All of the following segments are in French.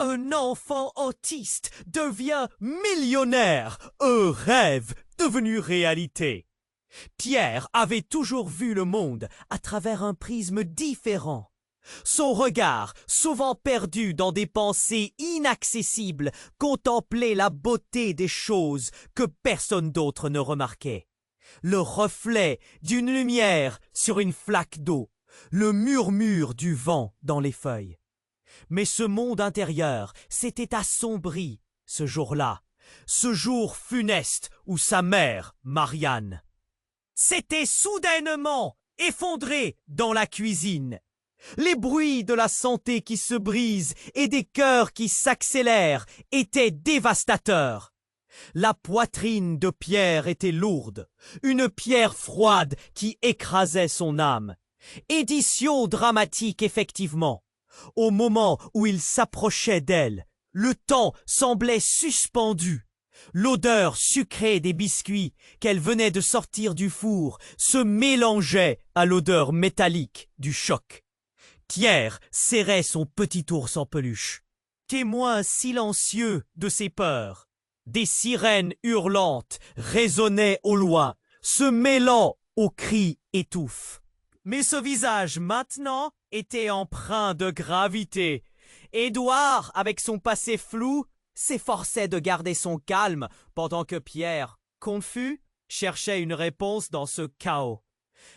Un enfant autiste devient millionnaire, un rêve devenu réalité. Pierre avait toujours vu le monde à travers un prisme différent. Son regard, souvent perdu dans des pensées inaccessibles, contemplait la beauté des choses que personne d'autre ne remarquait. Le reflet d'une lumière sur une flaque d'eau, le murmure du vent dans les feuilles. Mais ce monde intérieur s'était assombri ce jour-là, ce jour funeste où sa mère, Marianne, s'était soudainement effondrée dans la cuisine. Les bruits de la santé qui se brise et des cœurs qui s'accélèrent étaient dévastateurs. La poitrine de Pierre était lourde, une pierre froide qui écrasait son âme. Édition dramatique effectivement. Au moment où il s'approchait d'elle, le temps semblait suspendu. L'odeur sucrée des biscuits qu'elle venait de sortir du four se mélangeait à l'odeur métallique du choc. Pierre serrait son petit ours en peluche, témoin silencieux de ses peurs. Des sirènes hurlantes résonnaient au loin, se mêlant aux cris étouffes. Mais ce visage maintenant était empreint de gravité. Édouard, avec son passé flou, s'efforçait de garder son calme pendant que Pierre, confus, cherchait une réponse dans ce chaos.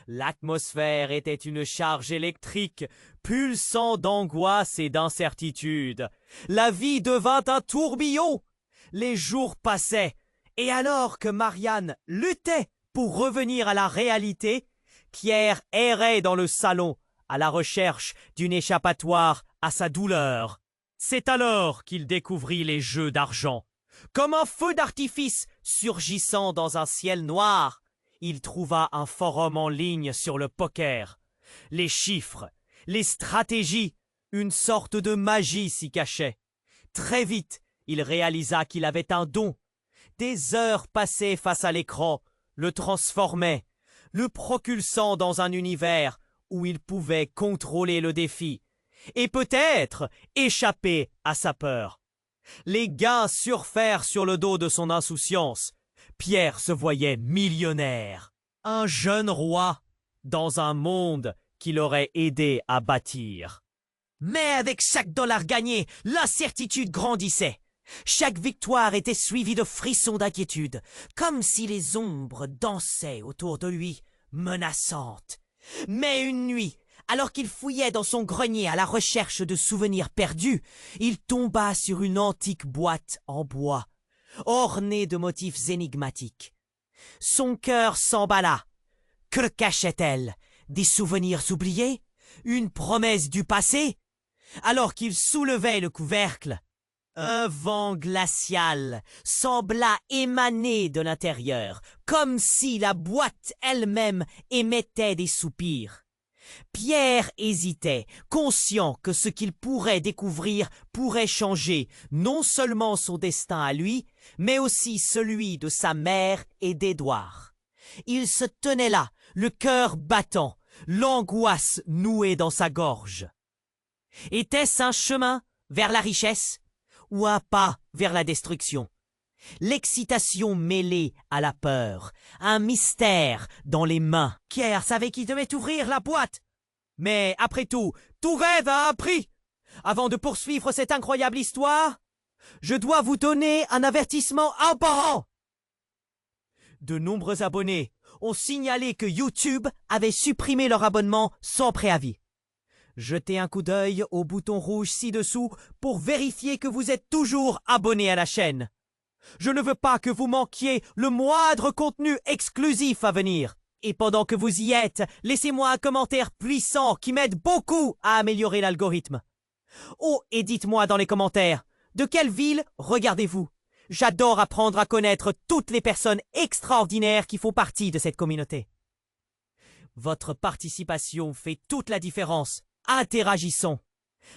L'atmosphère était une charge électrique, pulsant d'angoisse et d'incertitude. La vie devint un tourbillon. Les jours passaient, et alors que Marianne luttait pour revenir à la réalité, Pierre errait dans le salon à la recherche d'une échappatoire à sa douleur. C'est alors qu'il découvrit les jeux d'argent. Comme un feu d'artifice surgissant dans un ciel noir, il trouva un forum en ligne sur le poker. Les chiffres, les stratégies, une sorte de magie s'y cachait. Très vite, il réalisa qu'il avait un don. Des heures passées face à l'écran le transformaient, le propulsant dans un univers où il pouvait contrôler le défi et peut-être échapper à sa peur. Les gains surfèrent sur le dos de son insouciance. Pierre se voyait millionnaire, un jeune roi dans un monde qu'il aurait aidé à bâtir. Mais avec chaque dollar gagné, l'incertitude grandissait. Chaque victoire était suivie de frissons d'inquiétude, comme si les ombres dansaient autour de lui, menaçantes. Mais une nuit, alors qu'il fouillait dans son grenier à la recherche de souvenirs perdus, il tomba sur une antique boîte en bois, ornée de motifs énigmatiques. Son cœur s'emballa. Que cachait-elle? Des souvenirs oubliés? Une promesse du passé? Alors qu'il soulevait le couvercle, un vent glacial sembla émaner de l'intérieur, comme si la boîte elle-même émettait des soupirs. Pierre hésitait, conscient que ce qu'il pourrait découvrir pourrait changer non seulement son destin à lui, mais aussi celui de sa mère et d'Édouard. Il se tenait là, le cœur battant, l'angoisse nouée dans sa gorge. Était-ce un chemin vers la richesse ou un pas vers la destruction? L'excitation mêlée à la peur, un mystère dans les mains. Pierre savait qu'il devait ouvrir la boîte. Mais après tout rêve a un prix. Avant de poursuivre cette incroyable histoire, je dois vous donner un avertissement important. De nombreux abonnés ont signalé que YouTube avait supprimé leur abonnement sans préavis. Jetez un coup d'œil au bouton rouge ci-dessous pour vérifier que vous êtes toujours abonné à la chaîne. Je ne veux pas que vous manquiez le moindre contenu exclusif à venir. Et pendant que vous y êtes, laissez-moi un commentaire puissant qui m'aide beaucoup à améliorer l'algorithme. Oh, et dites-moi dans les commentaires, de quelle ville regardez-vous? J'adore apprendre à connaître toutes les personnes extraordinaires qui font partie de cette communauté. Votre participation fait toute la différence. Interagissons.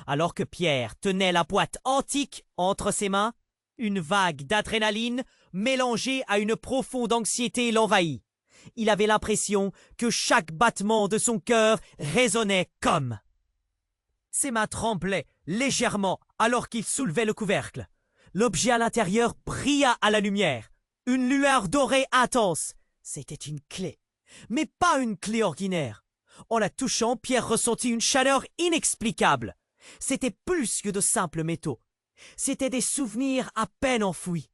Alors que Pierre tenait la boîte antique entre ses mains, une vague d'adrénaline mélangée à une profonde anxiété l'envahit. Il avait l'impression que chaque battement de son cœur résonnait comme. Ses mains tremblaient, légèrement alors qu'il soulevait le couvercle. L'objet à l'intérieur brilla à la lumière. Une lueur dorée intense. C'était une clé. Mais pas une clé ordinaire. En la touchant, Pierre ressentit une chaleur inexplicable. C'était plus que de simples métaux. C'étaient des souvenirs à peine enfouis.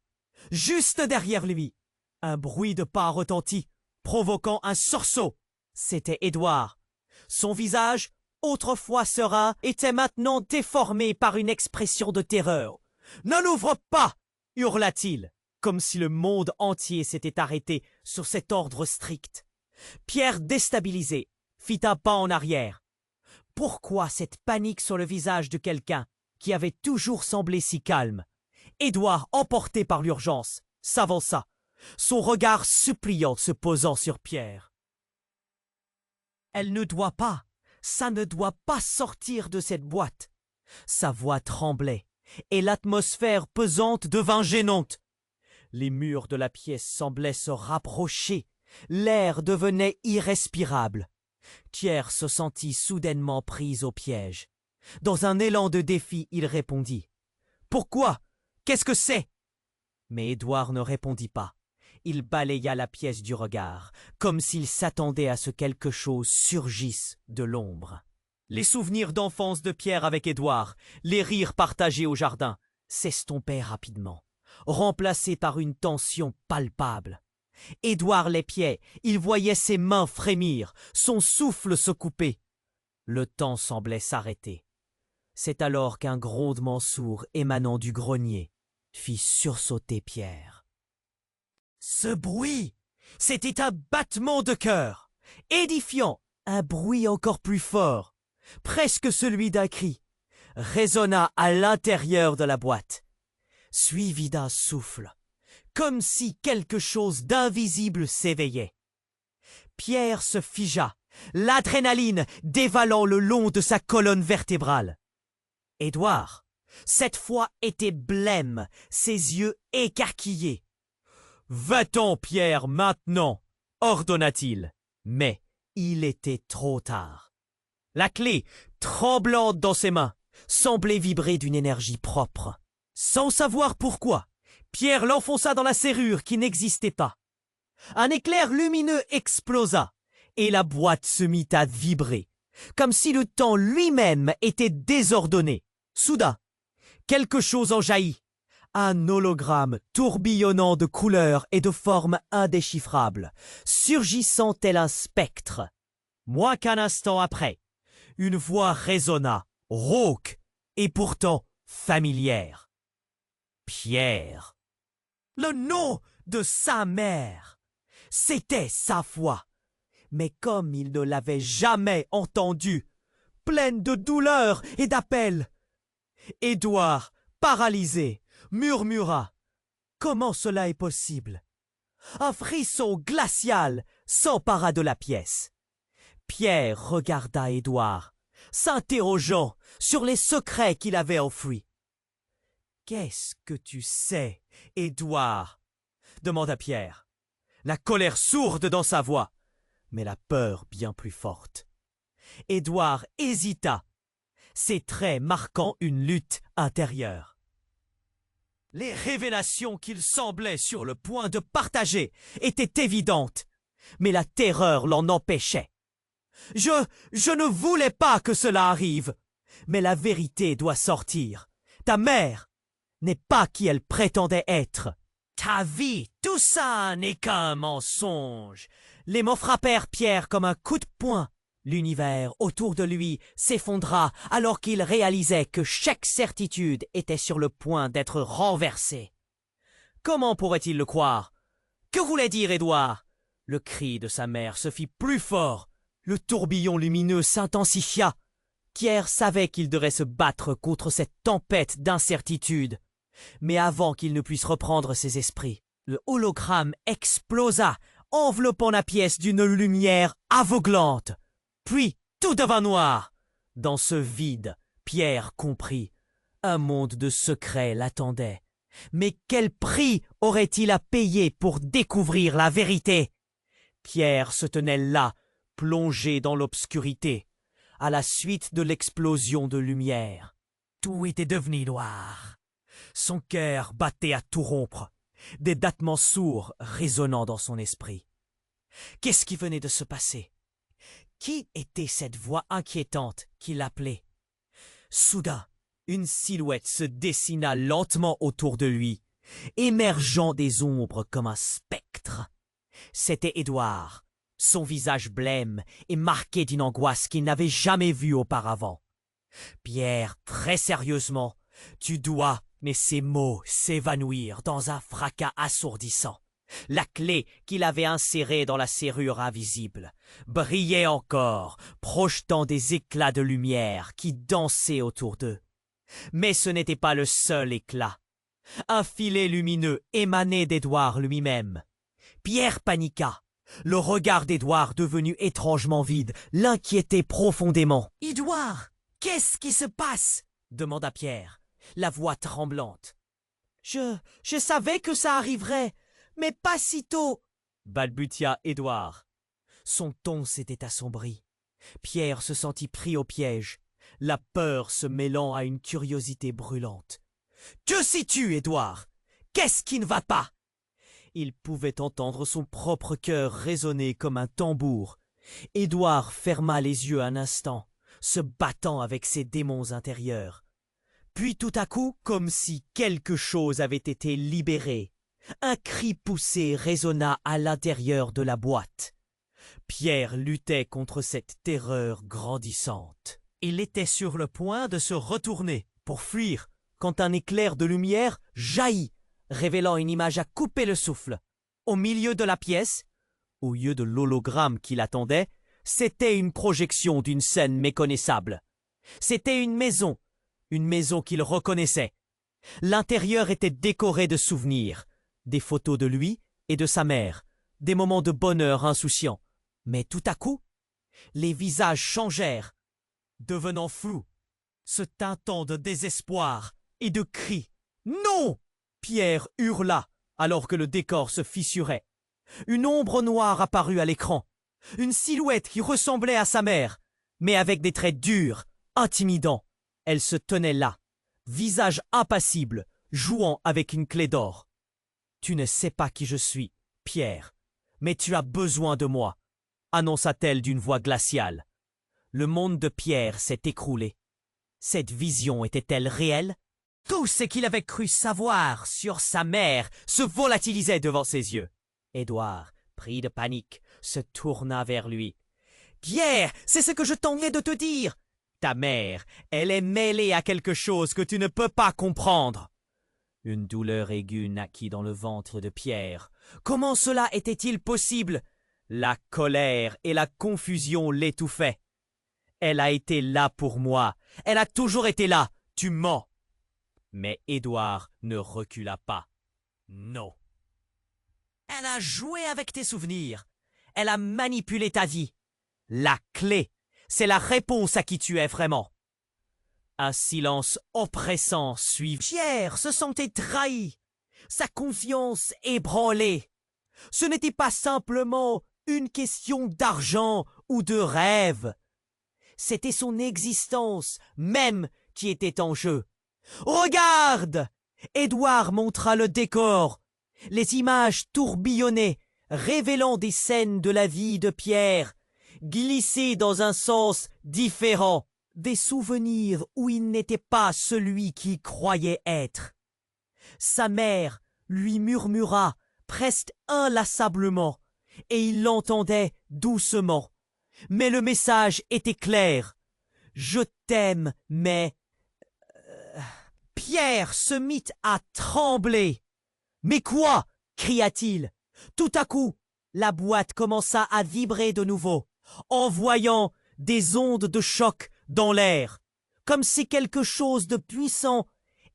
Juste derrière lui, un bruit de pas retentit, provoquant un sursaut. C'était Édouard. Son visage, autrefois serein, était maintenant déformé par une expression de terreur. « Ne l'ouvre pas !» hurla-t-il, comme si le monde entier s'était arrêté sur cet ordre strict. Pierre, déstabilisé, fit un pas en arrière. Pourquoi cette panique sur le visage de quelqu'un qui avait toujours semblé si calme? Édouard, emporté par l'urgence, s'avança, son regard suppliant se posant sur Pierre. « Elle ne doit pas, ça ne doit pas sortir de cette boîte. » Sa voix tremblait, et l'atmosphère pesante devint gênante. Les murs de la pièce semblaient se rapprocher, l'air devenait irrespirable. Pierre se sentit soudainement pris au piège. Dans un élan de défi, il répondit. « Pourquoi? Qu'est-ce que c'est ?» Mais Édouard ne répondit pas. Il balaya la pièce du regard, comme s'il s'attendait à ce que quelque chose surgisse de l'ombre. Les souvenirs d'enfance de Pierre avec Édouard, les rires partagés au jardin, s'estompaient rapidement, remplacés par une tension palpable. Édouard l'épiait, il voyait ses mains frémir, son souffle se couper. Le temps semblait s'arrêter. C'est alors qu'un grondement sourd émanant du grenier fit sursauter Pierre. Ce bruit, c'était un battement de cœur, édifiant, un bruit encore plus fort, presque celui d'un cri, résonna à l'intérieur de la boîte, suivi d'un souffle, comme si quelque chose d'invisible s'éveillait. Pierre se figea, l'adrénaline dévalant le long de sa colonne vertébrale. Édouard, cette fois, était blême, ses yeux écarquillés. « Va-t'en, Pierre, maintenant !» ordonna-t-il. Mais il était trop tard. La clé, tremblante dans ses mains, semblait vibrer d'une énergie propre. Sans savoir pourquoi, Pierre l'enfonça dans la serrure qui n'existait pas. Un éclair lumineux explosa, et la boîte se mit à vibrer, comme si le temps lui-même était désordonné. Soudain, quelque chose en jaillit. Un hologramme tourbillonnant de couleurs et de formes indéchiffrables, surgissant tel un spectre. Moins qu'un instant après, une voix résonna, rauque et pourtant familière. Pierre. Le nom de sa mère. C'était sa voix. Mais comme il ne l'avait jamais entendue, pleine de douleur et d'appel. Édouard, paralysé, murmura. Comment cela est possible? Un frisson glacial s'empara de la pièce. Pierre regarda Édouard, s'interrogeant sur les secrets qu'il avait enfouis. « Qu'est-ce que tu sais, Édouard ?» demanda Pierre, la colère sourde dans sa voix, mais la peur bien plus forte. Édouard hésita, ses traits marquant une lutte intérieure. Les révélations qu'il semblait sur le point de partager étaient évidentes, mais la terreur l'en empêchait. Je ne voulais pas que cela arrive, mais la vérité doit sortir. Ta mère n'est pas qui elle prétendait être. Ta vie, tout ça n'est qu'un mensonge. Les mots frappèrent Pierre comme un coup de poing. L'univers autour de lui s'effondra alors qu'il réalisait que chaque certitude était sur le point d'être renversée. Comment pourrait-il le croire? Que voulait dire Édouard? Le cri de sa mère se fit plus fort. Le tourbillon lumineux s'intensifia. Pierre savait qu'il devait se battre contre cette tempête d'incertitude. Mais avant qu'il ne puisse reprendre ses esprits, le hologramme explosa, enveloppant la pièce d'une lumière aveuglante. Puis tout devint noir. Dans ce vide, Pierre comprit. Un monde de secrets l'attendait. Mais quel prix aurait-il à payer pour découvrir la vérité? Pierre se tenait là, plongé dans l'obscurité, à la suite de l'explosion de lumière. Tout était devenu noir. Son cœur battait à tout rompre, des battements sourds résonnant dans son esprit. Qu'est-ce qui venait de se passer? Qui était cette voix inquiétante qui l'appelait? Soudain, une silhouette se dessina lentement autour de lui, émergeant des ombres comme un spectre. C'était Édouard, son visage blême et marqué d'une angoisse qu'il n'avait jamais vue auparavant. « Pierre, très sérieusement, tu dois... » Mais ces mots s'évanouirent dans un fracas assourdissant. La clé qu'il avait insérée dans la serrure invisible brillait encore, projetant des éclats de lumière qui dansaient autour d'eux. Mais ce n'était pas le seul éclat. Un filet lumineux émanait d'Édouard lui-même. Pierre paniqua. Le regard d'Édouard, devenu étrangement vide, l'inquiétait profondément. « Édouard, qu'est-ce qui se passe ?» demanda Pierre, la voix tremblante. « Je savais que ça arriverait, mais pas si tôt !» balbutia Édouard. Son ton s'était assombri. Pierre se sentit pris au piège, la peur se mêlant à une curiosité brûlante. « Que sais-tu, Édouard? Qu'est-ce qui ne va pas ?» Il pouvait entendre son propre cœur résonner comme un tambour. Édouard ferma les yeux un instant, se battant avec ses démons intérieurs. Puis tout à coup, comme si quelque chose avait été libéré, un cri poussé résonna à l'intérieur de la boîte. Pierre luttait contre cette terreur grandissante. Il était sur le point de se retourner pour fuir quand un éclair de lumière jaillit, révélant une image à couper le souffle. Au milieu de la pièce, au lieu de l'hologramme qui l'attendait, c'était une projection d'une scène méconnaissable. C'était une maison qu'il reconnaissait. L'intérieur était décoré de souvenirs, des photos de lui et de sa mère, des moments de bonheur insouciants. Mais tout à coup, les visages changèrent, devenant flous, se teintant de désespoir et de cris. « Non !» Pierre hurla alors que le décor se fissurait. Une ombre noire apparut à l'écran, une silhouette qui ressemblait à sa mère, mais avec des traits durs, intimidants. Elle se tenait là, visage impassible, jouant avec une clé d'or. « Tu ne sais pas qui je suis, Pierre, mais tu as besoin de moi, » annonça-t-elle d'une voix glaciale. Le monde de Pierre s'est écroulé. Cette vision était-elle réelle? Tout ce qu'il avait cru savoir sur sa mère se volatilisait devant ses yeux. Édouard, pris de panique, se tourna vers lui. « Pierre, c'est ce que je tentais de te dire. Ta mère, elle est mêlée à quelque chose que tu ne peux pas comprendre. » Une douleur aiguë naquit dans le ventre de Pierre. Comment cela était-il possible? La colère et la confusion l'étouffaient. « Elle a été là pour moi. Elle a toujours été là. Tu mens. » Mais Édouard ne recula pas. Non. Elle a joué avec tes souvenirs. Elle a manipulé ta vie. La clé, c'est la réponse à qui tu es vraiment. Un silence oppressant suivit. Pierre se sentait trahi, sa confiance ébranlée. Ce n'était pas simplement une question d'argent ou de rêve. C'était son existence même qui était en jeu. « Regarde !» Édouard montra le décor. Les images tourbillonnaient, révélant des scènes de la vie de Pierre, glissées dans un sens différent, des souvenirs où il n'était pas celui qu'il croyait être. Sa mère lui murmura presque inlassablement, et il l'entendait doucement. Mais le message était clair. « Je t'aime, mais... » Pierre se mit à trembler. « Mais quoi ?» cria-t-il. Tout à coup, la boîte commença à vibrer de nouveau, envoyant des ondes de choc dans l'air, comme si quelque chose de puissant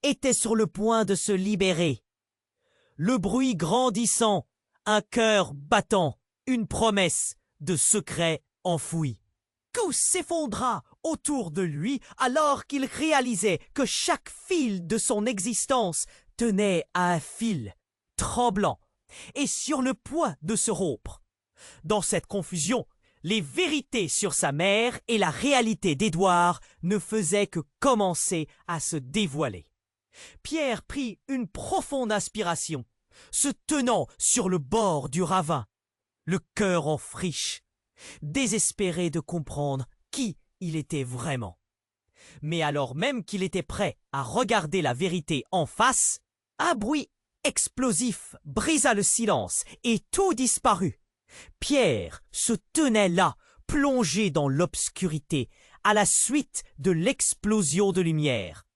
était sur le point de se libérer. Le bruit grandissant, un cœur battant, une promesse de secret enfoui. Tout s'effondra autour de lui alors qu'il réalisait que chaque fil de son existence tenait à un fil, tremblant, et sur le point de se rompre. Dans cette confusion, Les vérités sur sa mère et la réalité d'Édouard ne faisaient que commencer à se dévoiler. Pierre prit une profonde inspiration, se tenant sur le bord du ravin, le cœur en friche, désespéré de comprendre qui il était vraiment. Mais alors même qu'il était prêt à regarder la vérité en face, un bruit explosif brisa le silence et tout disparut. Pierre se tenait là, plongé dans l'obscurité, à la suite de l'explosion de lumière.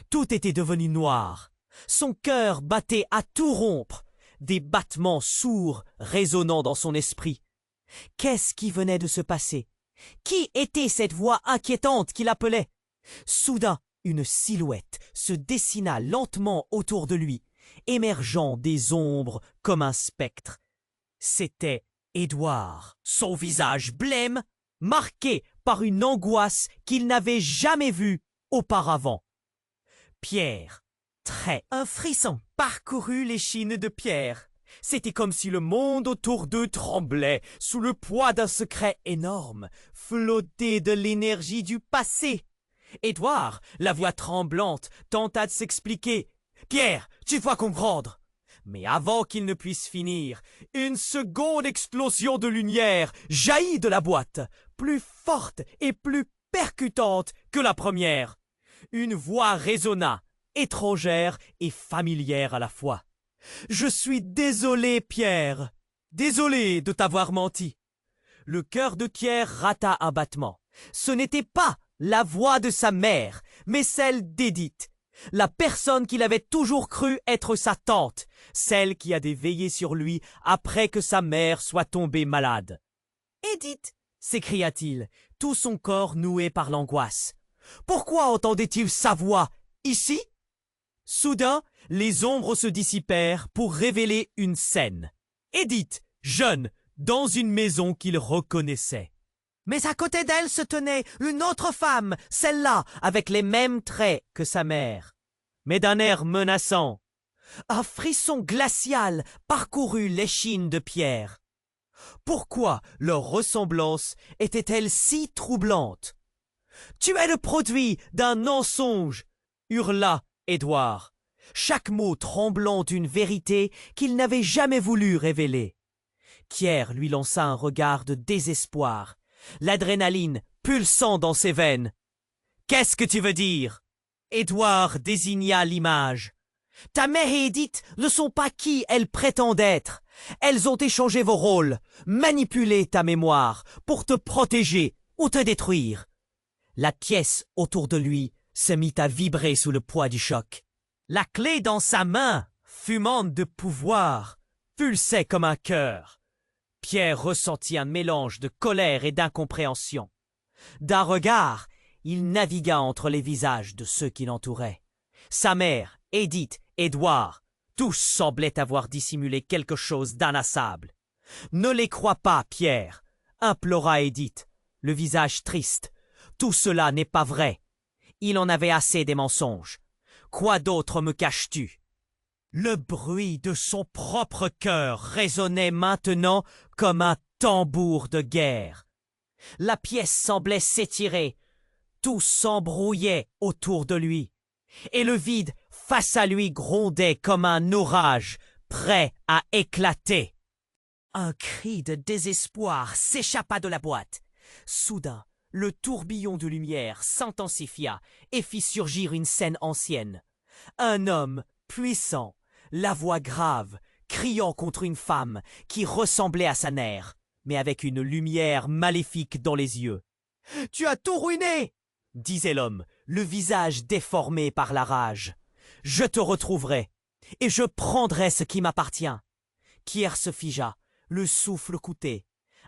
Tout était devenu noir. Son cœur battait à tout rompre, des battements sourds résonnant dans son esprit. Qu'est-ce qui venait de se passer? Qui était cette voix inquiétante qui l'appelait? Soudain, une silhouette se dessina lentement autour de lui, émergeant des ombres comme un spectre. C'était Édouard, son visage blême, marqué par une angoisse qu'il n'avait jamais vue auparavant. Pierre, un frisson parcourut l'échine de Pierre. C'était comme si le monde autour d'eux tremblait sous le poids d'un secret énorme, flotté de l'énergie du passé. Édouard, la voix tremblante, tenta de s'expliquer. « Pierre, tu vas comprendre !» Mais avant qu'il ne puisse finir, une seconde explosion de lumière jaillit de la boîte, plus forte et plus percutante que la première. Une voix résonna, étrangère et familière à la fois. « Je suis désolé, Pierre, désolé de t'avoir menti. » Le cœur de Pierre rata un battement. Ce n'était pas la voix de sa mère, mais celle d'Édith, la personne qu'il avait toujours cru être sa tante, celle qui avait veillé sur lui après que sa mère soit tombée malade. « Édith !» s'écria-t-il, tout son corps noué par l'angoisse. Pourquoi entendait-il sa voix ici? Soudain, les ombres se dissipèrent pour révéler une scène. Édith, jeune, dans une maison qu'il reconnaissait. Mais à côté d'elle se tenait une autre femme, celle-là, avec les mêmes traits que sa mère, mais d'un air menaçant. Un frisson glacial parcourut l'échine de Pierre. Pourquoi leur ressemblance était-elle si troublante? « Tu es le produit d'un mensonge !» hurla Édouard, chaque mot tremblant d'une vérité qu'il n'avait jamais voulu révéler. Pierre lui lança un regard de désespoir, l'adrénaline pulsant dans ses veines. « Qu'est-ce que tu veux dire ?» Édouard désigna l'image. « Ta mère et Édith ne sont pas qui elles prétendent être. Elles ont échangé vos rôles, manipulé ta mémoire pour te protéger ou te détruire. » La pièce autour de lui se mit à vibrer sous le poids du choc. La clé dans sa main, fumante de pouvoir, pulsait comme un cœur. Pierre ressentit un mélange de colère et d'incompréhension. D'un regard, il navigua entre les visages de ceux qui l'entouraient. Sa mère, Édith, Édouard, tous semblaient avoir dissimulé quelque chose d'inlassable. « Ne les crois pas, Pierre !» implora Édith, le visage triste. « Tout cela n'est pas vrai. Il en avait assez des mensonges. Quoi d'autre me caches-tu » Le bruit de son propre cœur résonnait maintenant comme un tambour de guerre. La pièce semblait s'étirer. Tout s'embrouillait autour de lui. Et le vide face à lui grondait comme un orage, prêt à éclater. Un cri de désespoir s'échappa de la boîte. Soudain, le tourbillon de lumière s'intensifia et fit surgir une scène ancienne. Un homme puissant, la voix grave, criant contre une femme qui ressemblait à sa mère, mais avec une lumière maléfique dans les yeux. « Tu as tout ruiné !» disait l'homme, le visage déformé par la rage. « Je te retrouverai, et je prendrai ce qui m'appartient. » Pierre se figea, le souffle coûté.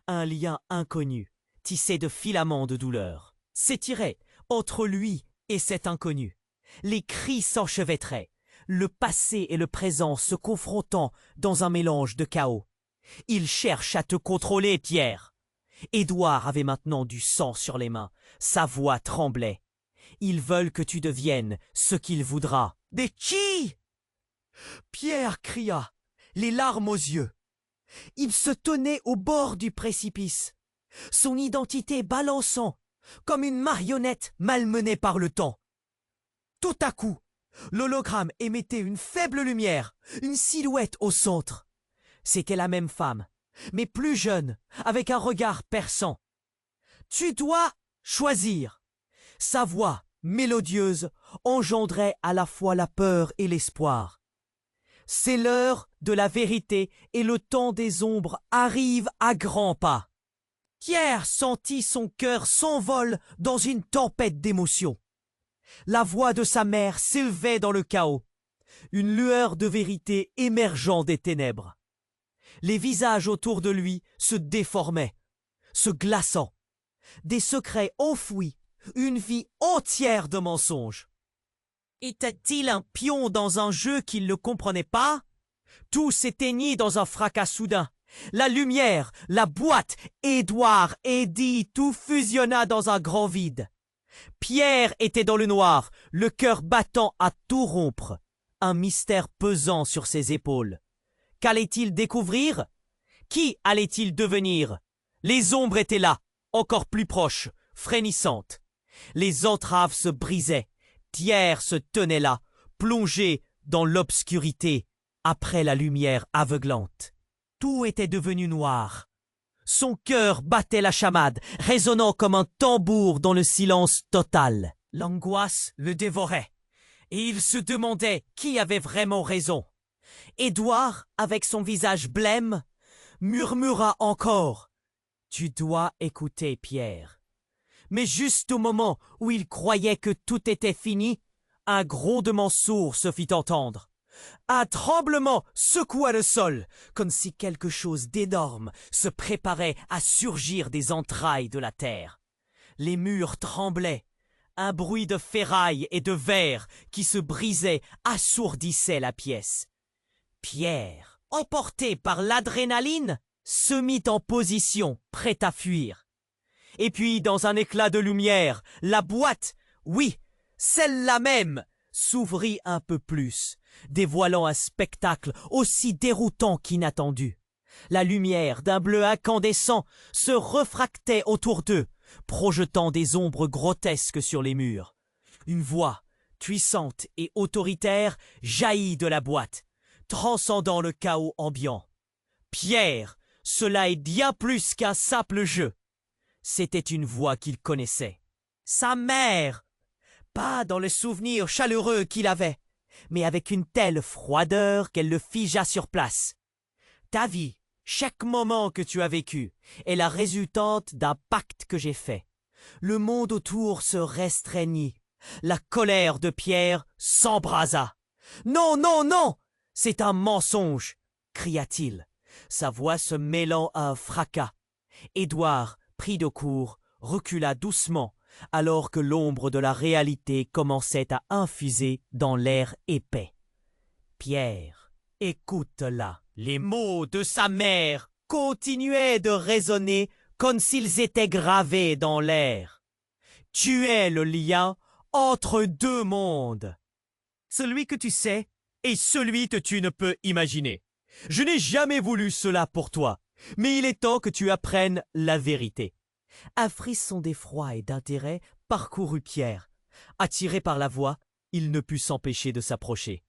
Un lien inconnu, tissé de filaments de douleur, s'étirait entre lui et cet inconnu. Les cris s'enchevêtraient, le passé et le présent se confrontant dans un mélange de chaos. « Il cherche à te contrôler, Pierre !» Édouard avait maintenant du sang sur les mains, sa voix tremblait. « Ils veulent que tu deviennes ce qu'il voudra. »« Des qui ?» Pierre cria, les larmes aux yeux. Il se tenait au bord du précipice. son identité balançant, comme une marionnette malmenée par le temps. Tout à coup, l'hologramme émettait une faible lumière, une silhouette au centre. C'était la même femme, mais plus jeune, avec un regard perçant. « Tu dois choisir !» Sa voix, mélodieuse, engendrait à la fois la peur et l'espoir. « C'est l'heure de la vérité et le temps des ombres arrive à grands pas. » Pierre sentit son cœur s'envole dans une tempête d'émotions. La voix de sa mère s'élevait dans le chaos, une lueur de vérité émergeant des ténèbres. Les visages autour de lui se déformaient, se glaçant. Des secrets enfouis, une vie entière de mensonges. Était-il un pion dans un jeu qu'il ne comprenait pas? Tout s'éteignit dans un fracas soudain. La lumière, la boîte, Édouard, Eddie, tout fusionna dans un grand vide. Pierre était dans le noir, le cœur battant à tout rompre, un mystère pesant sur ses épaules. Qu'allait-il découvrir? Qui allait-il devenir? Les ombres étaient là, encore plus proches, frémissantes. Les entraves se brisaient. Pierre se tenait là, plongé dans l'obscurité, après la lumière aveuglante. Tout était devenu noir. Son cœur battait la chamade, résonnant comme un tambour dans le silence total. L'angoisse le dévorait, et il se demandait qui avait vraiment raison. Édouard, avec son visage blême, murmura encore « Tu dois écouter, Pierre. » Mais juste au moment où il croyait que tout était fini, un grondement sourd se fit entendre. Un tremblement secoua le sol, comme si quelque chose d'énorme se préparait à surgir des entrailles de la terre. Les murs tremblaient. Un bruit de ferraille et de verre qui se brisait assourdissait la pièce. Pierre, emporté par l'adrénaline, se mit en position, prêt à fuir. Et puis, dans un éclat de lumière, la boîte, oui, celle-là même, s'ouvrit un peu plus, dévoilant un spectacle aussi déroutant qu'inattendu. La lumière d'un bleu incandescent se refractait autour d'eux, projetant des ombres grotesques sur les murs. Une voix, puissante et autoritaire, jaillit de la boîte, transcendant le chaos ambiant. Pierre, cela est bien plus qu'un simple jeu. C'était une voix qu'il connaissait. Sa mère! Pas dans le souvenir chaleureux qu'il avait, mais avec une telle froideur qu'elle le figea sur place. Ta vie, chaque moment que tu as vécu, est la résultante d'un pacte que j'ai fait. Le monde autour se restreignit. La colère de Pierre s'embrasa. « Non, non, non! C'est un mensonge !» cria-t-il, sa voix se mêlant à un fracas. Édouard, pris de court, recula doucement, alors que l'ombre de la réalité commençait à infuser dans l'air épais. Pierre, écoute-la. Les mots de sa mère continuaient de résonner comme s'ils étaient gravés dans l'air. Tu es le lien entre deux mondes. Celui que tu sais et celui que tu ne peux imaginer. Je n'ai jamais voulu cela pour toi, mais il est temps que tu apprennes la vérité. Un frisson d'effroi et d'intérêt parcourut Pierre. Attiré par la voix, il ne put s'empêcher de s'approcher.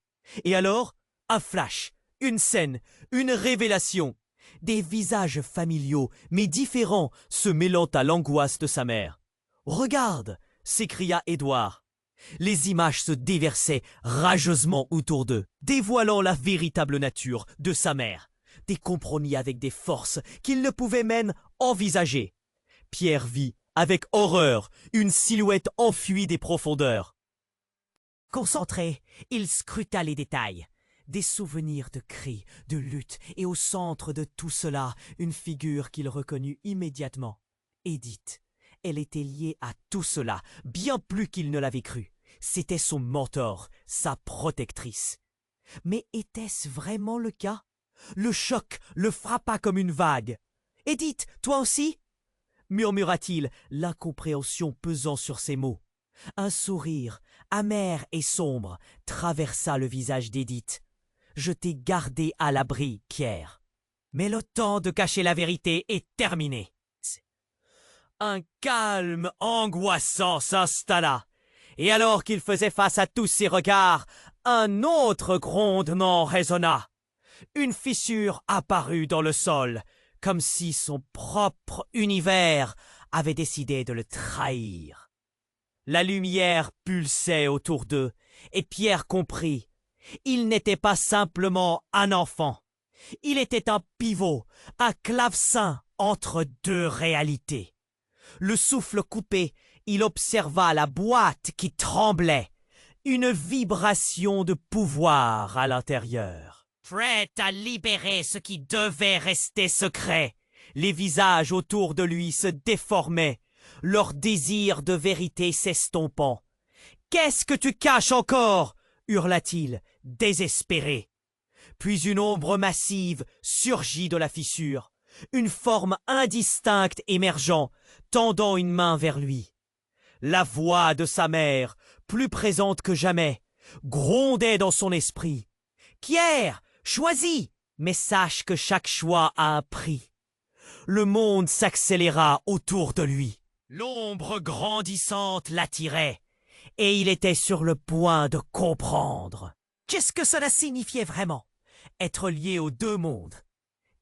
Et alors, un flash, une scène, une révélation. Des visages familiaux, mais différents, se mêlant à l'angoisse de sa mère. « Regarde !» s'écria Édouard. Les images se déversaient rageusement autour d'eux, dévoilant la véritable nature de sa mère. Des compromis avec des forces qu'il ne pouvait même envisager. Pierre vit, avec horreur, une silhouette enfuie des profondeurs. Concentré, il scruta les détails. Des souvenirs de cris, de lutte, et au centre de tout cela, une figure qu'il reconnut immédiatement. Édith. Elle était liée à tout cela, bien plus qu'il ne l'avait cru. C'était son mentor, sa protectrice. Mais était-ce vraiment le cas? Le choc le frappa comme une vague. « Édith, toi aussi ?» murmura-t-il, l'incompréhension pesant sur ses mots. Un sourire, amer et sombre, traversa le visage d'Édith. « Je t'ai gardé à l'abri, Pierre. Mais le temps de cacher la vérité est terminé. » Un calme angoissant s'installa, et alors qu'il faisait face à tous ces regards, un autre grondement résonna. Une fissure apparut dans le sol, comme si son propre univers avait décidé de le trahir. La lumière pulsait autour d'eux, et Pierre comprit. Il n'était pas simplement un enfant. Il était un pivot, un clavecin entre deux réalités. Le souffle coupé, il observa la boîte qui tremblait, une vibration de pouvoir à l'intérieur. Prêt à libérer ce qui devait rester secret, les visages autour de lui se déformaient, leur désir de vérité s'estompant. « Qu'est-ce que tu caches encore ?» hurla-t-il, désespéré. Puis une ombre massive surgit de la fissure, une forme indistincte émergeant, tendant une main vers lui. La voix de sa mère, plus présente que jamais, grondait dans son esprit. « Pierre, choisis, mais sache que chaque choix a un prix. » Le monde s'accéléra autour de lui. L'ombre grandissante l'attirait, et il était sur le point de comprendre. Qu'est-ce que cela signifiait vraiment, être lié aux deux mondes?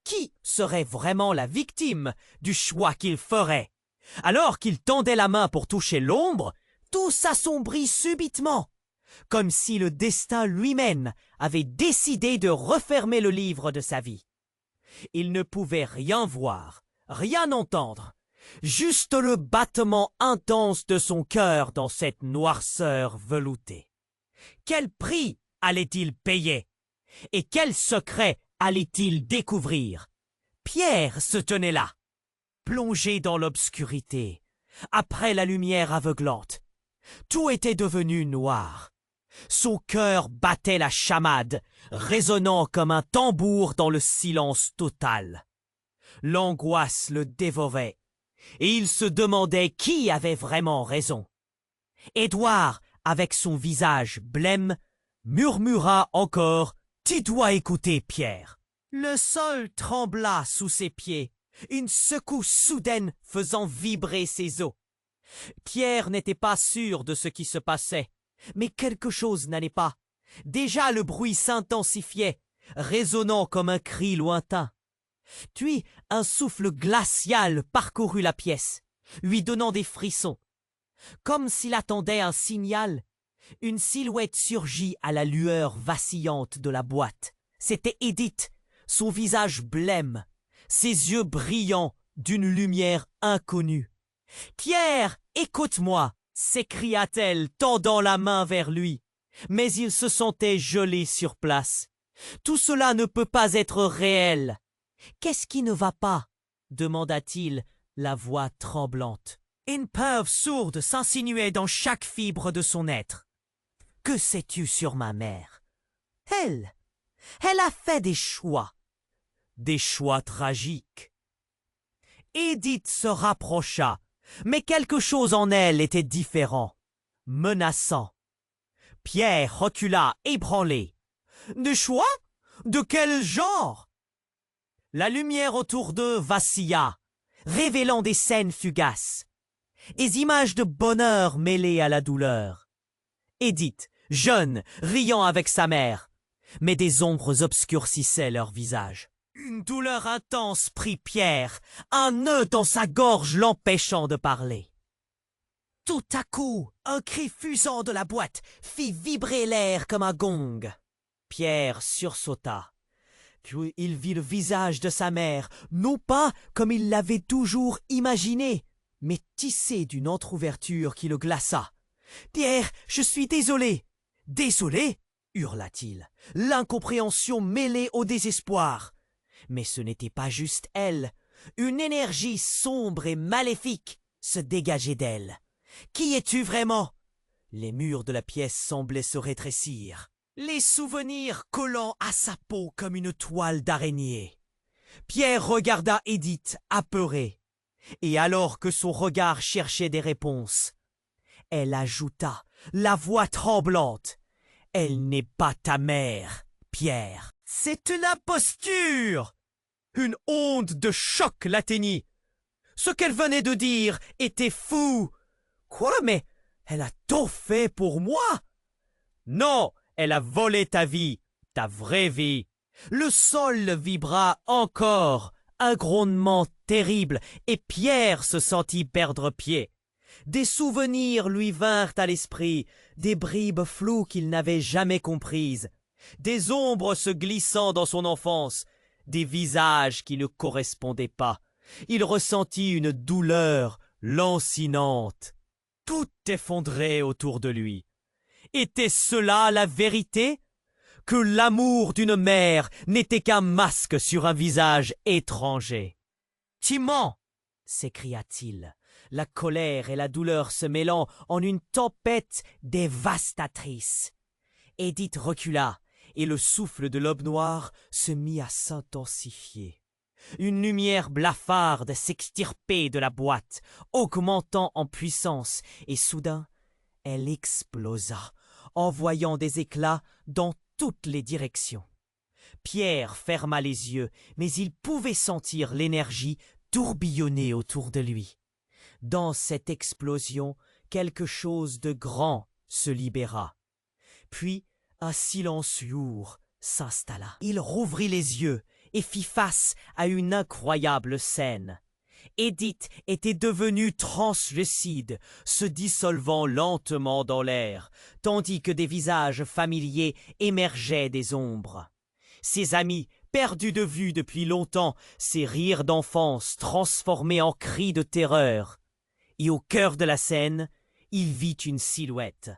Qui serait vraiment la victime du choix qu'il ferait? Alors qu'il tendait la main pour toucher l'ombre, tout s'assombrit subitement, comme si le destin lui-même avait décidé de refermer le livre de sa vie. Il ne pouvait rien voir, rien entendre, juste le battement intense de son cœur dans cette noirceur veloutée. Quel prix allait-il payer? Et quel secret allait-il découvrir? Pierre se tenait là, plongé dans l'obscurité, après la lumière aveuglante. Tout était devenu noir. Son cœur battait la chamade, résonnant comme un tambour dans le silence total. L'angoisse le dévorait, et il se demandait qui avait vraiment raison. Édouard, avec son visage blême, murmura encore « Tu dois écouter, Pierre !» Le sol trembla sous ses pieds, une secousse soudaine faisant vibrer ses os. Pierre n'était pas sûr de ce qui se passait, mais quelque chose n'allait pas. Déjà le bruit s'intensifiait, résonnant comme un cri lointain. Puis un souffle glacial parcourut la pièce, lui donnant des frissons. Comme s'il attendait un signal, une silhouette surgit à la lueur vacillante de la boîte. C'était Edith, son visage blême, ses yeux brillants d'une lumière inconnue. « Pierre, écoute-moi !» s'écria-t-elle, tendant la main vers lui. Mais il se sentait gelé sur place. Tout cela ne peut pas être réel. « Qu'est-ce qui ne va pas ?» demanda-t-il, la voix tremblante. Une peur sourde s'insinuait dans chaque fibre de son être. « Que sais-tu sur ma mère ? Elle a fait des choix. Des choix tragiques. » Edith se rapprocha, mais quelque chose en elle était différent, menaçant. Pierre recula, ébranlé. « Des choix ? De quel genre ?» La lumière autour d'eux vacilla, révélant des scènes fugaces, des images de bonheur mêlées à la douleur. Edith, jeune, riant avec sa mère, mais des ombres obscurcissaient leur visage. Une douleur intense prit Pierre, un nœud dans sa gorge l'empêchant de parler. Tout à coup, un cri fusant de la boîte fit vibrer l'air comme un gong. Pierre sursauta. Puis il vit le visage de sa mère, non pas comme il l'avait toujours imaginé, mais tissé d'une entr'ouverture qui le glaça. « Pierre, je suis désolé !»« Désolé ?» hurla-t-il, l'incompréhension mêlée au désespoir. Mais ce n'était pas juste elle. Une énergie sombre et maléfique se dégageait d'elle. « Qui es-tu vraiment ?» Les murs de la pièce semblaient se rétrécir, les souvenirs collant à sa peau comme une toile d'araignée. Pierre regarda Edith, apeurée, et alors que son regard cherchait des réponses, elle ajouta, la voix tremblante, « Elle n'est pas ta mère, Pierre. C'est une imposture !» Une onde de choc l'atteignit. Ce qu'elle venait de dire était fou. Quoi, mais elle a tout fait pour moi? Non, elle a volé ta vie, ta vraie vie. Le sol vibra encore, un grondement terrible, et Pierre se sentit perdre pied. Des souvenirs lui vinrent à l'esprit, des bribes floues qu'il n'avait jamais comprises, des ombres se glissant dans son enfance, des visages qui ne correspondaient pas. Il ressentit une douleur lancinante. Tout effondré autour de lui. Était cela la vérité? Que l'amour d'une mère n'était qu'un masque sur un visage étranger. « Tu mens !» s'écria-t-il, la colère et la douleur se mêlant en une tempête dévastatrice. Édith recula, et le souffle de l'aube noire se mit à s'intensifier. Une lumière blafarde s'extirpait de la boîte, augmentant en puissance, et soudain, elle explosa, envoyant des éclats dans toutes les directions. Pierre ferma les yeux, mais il pouvait sentir l'énergie tourbillonner autour de lui. Dans cette explosion, quelque chose de grand se libéra. Puis un silence lourd s'installa. Il rouvrit les yeux et fit face à une incroyable scène. Édith était devenue translucide, se dissolvant lentement dans l'air, tandis que des visages familiers émergeaient des ombres. Ses amis, perdus de vue depuis longtemps, ses rires d'enfance transformés en cris de terreur. Et au cœur de la scène, il vit une silhouette.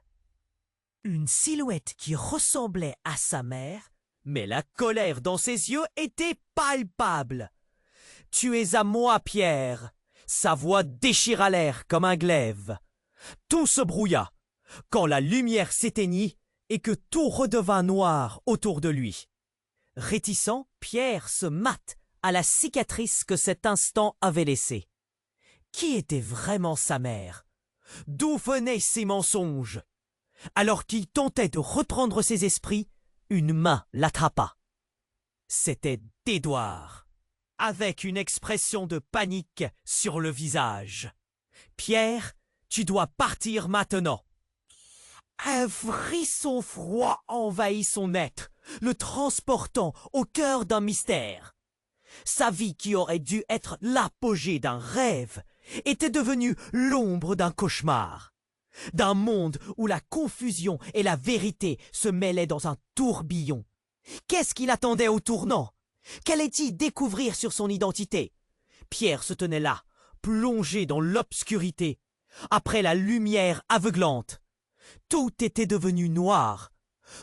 Une silhouette qui ressemblait à sa mère, mais la colère dans ses yeux était palpable. « Tu es à moi, Pierre !» Sa voix déchira l'air comme un glaive. Tout se brouilla, quand la lumière s'éteignit et que tout redevint noir autour de lui. Réticent, Pierre se mate à la cicatrice que cet instant avait laissée. Qui était vraiment sa mère? D'où venaient ces mensonges? Alors qu'il tentait de reprendre ses esprits, une main l'attrapa. C'était d'Édouard, avec une expression de panique sur le visage. « Pierre, tu dois partir maintenant. » Un frisson froid envahit son être, le transportant au cœur d'un mystère. Sa vie qui aurait dû être l'apogée d'un rêve était devenue l'ombre d'un cauchemar. D'un monde où la confusion et la vérité se mêlaient dans un tourbillon. Qu'est-ce qu'il attendait au tournant? Qu'allait-il découvrir sur son identité? Pierre se tenait là, plongé dans l'obscurité, après la lumière aveuglante. Tout était devenu noir.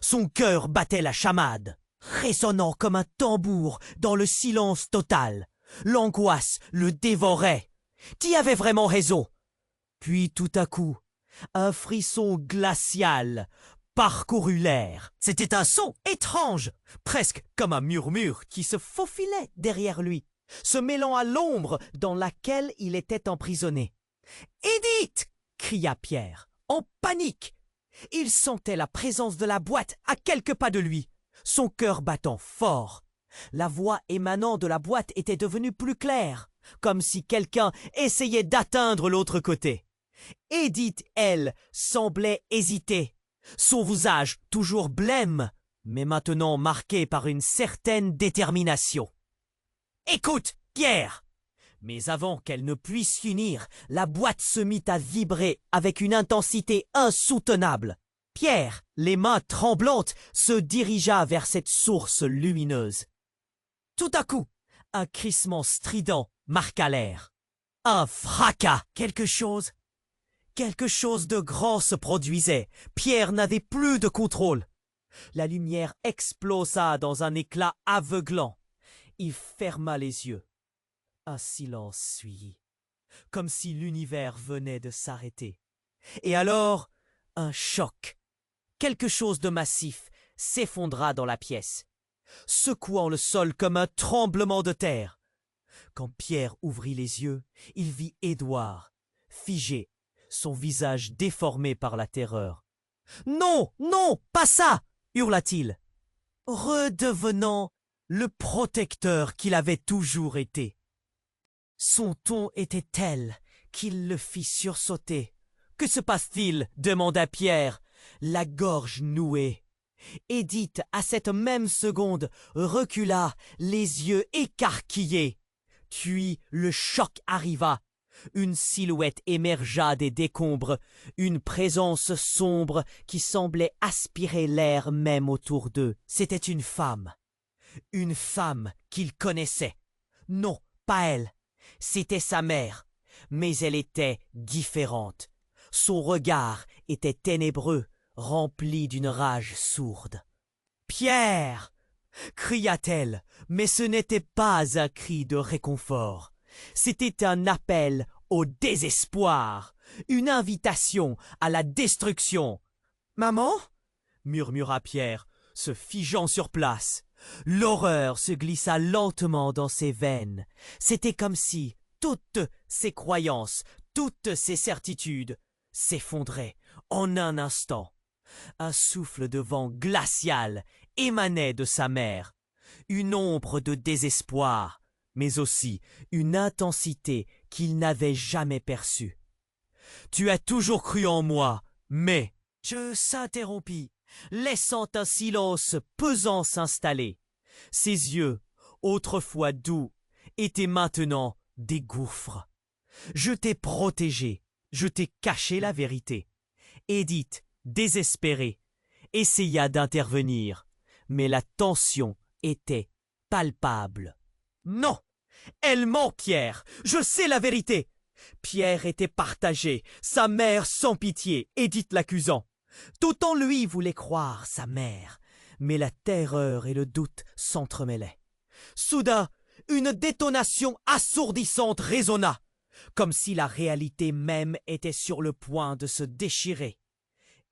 Son cœur battait la chamade, résonnant comme un tambour dans le silence total. L'angoisse le dévorait. Qui avait vraiment raison? Puis tout à coup, un frisson glacial parcourut l'air. C'était un son étrange, presque comme un murmure qui se faufilait derrière lui, se mêlant à l'ombre dans laquelle il était emprisonné. « Édith !» cria Pierre, en panique. Il sentait la présence de la boîte à quelques pas de lui, son cœur battant fort. La voix émanant de la boîte était devenue plus claire, comme si quelqu'un essayait d'atteindre l'autre côté. Édith, elle, semblait hésiter, son visage toujours blême, mais maintenant marqué par une certaine détermination. « Écoute, Pierre !» Mais avant qu'elle ne puisse finir, la boîte se mit à vibrer avec une intensité insoutenable. Pierre, les mains tremblantes, se dirigea vers cette source lumineuse. Tout à coup, un crissement strident marqua l'air. Un fracas, quelque chose de grand se produisait. Pierre n'avait plus de contrôle. La lumière explosa dans un éclat aveuglant. Il ferma les yeux. Un silence suivit, comme si l'univers venait de s'arrêter. Et alors, un choc. Quelque chose de massif s'effondra dans la pièce, secouant le sol comme un tremblement de terre. Quand Pierre ouvrit les yeux, il vit Édouard, figé, son visage déformé par la terreur. « Non, non, pas ça !» hurla-t-il, redevenant le protecteur qu'il avait toujours été. Son ton était tel qu'il le fit sursauter. « Que se passe-t-il » demanda Pierre, la gorge nouée. Édith, à cette même seconde, recula, les yeux écarquillés. Puis le choc arriva. Une silhouette émergea des décombres, une présence sombre qui semblait aspirer l'air même autour d'eux. C'était une femme qu'il connaissait. Non, pas elle, c'était sa mère, mais elle était différente. Son regard était ténébreux, rempli d'une rage sourde. « Pierre !» cria-t-elle, mais ce n'était pas un cri de réconfort. C'était un appel au désespoir, une invitation à la destruction. « Maman » murmura Pierre, se figeant sur place. L'horreur se glissa lentement dans ses veines. C'était comme si toutes ses croyances, toutes ses certitudes s'effondraient en un instant. Un souffle de vent glacial émanait de sa mère, une ombre de désespoir, mais aussi une intensité qu'il n'avait jamais perçue. « Tu as toujours cru en moi, mais... » Je s'interrompis, laissant un silence pesant s'installer. Ses yeux, autrefois doux, étaient maintenant des gouffres. Je t'ai protégé, je t'ai caché la vérité. Édith, désespérée, essaya d'intervenir, mais la tension était palpable. « Non, elle ment, Pierre, je sais la vérité !» Pierre était partagé, sa mère sans pitié, Édith l'accusant. D'autant lui voulait croire sa mère, mais la terreur et le doute s'entremêlaient. Soudain, une détonation assourdissante résonna, comme si la réalité même était sur le point de se déchirer.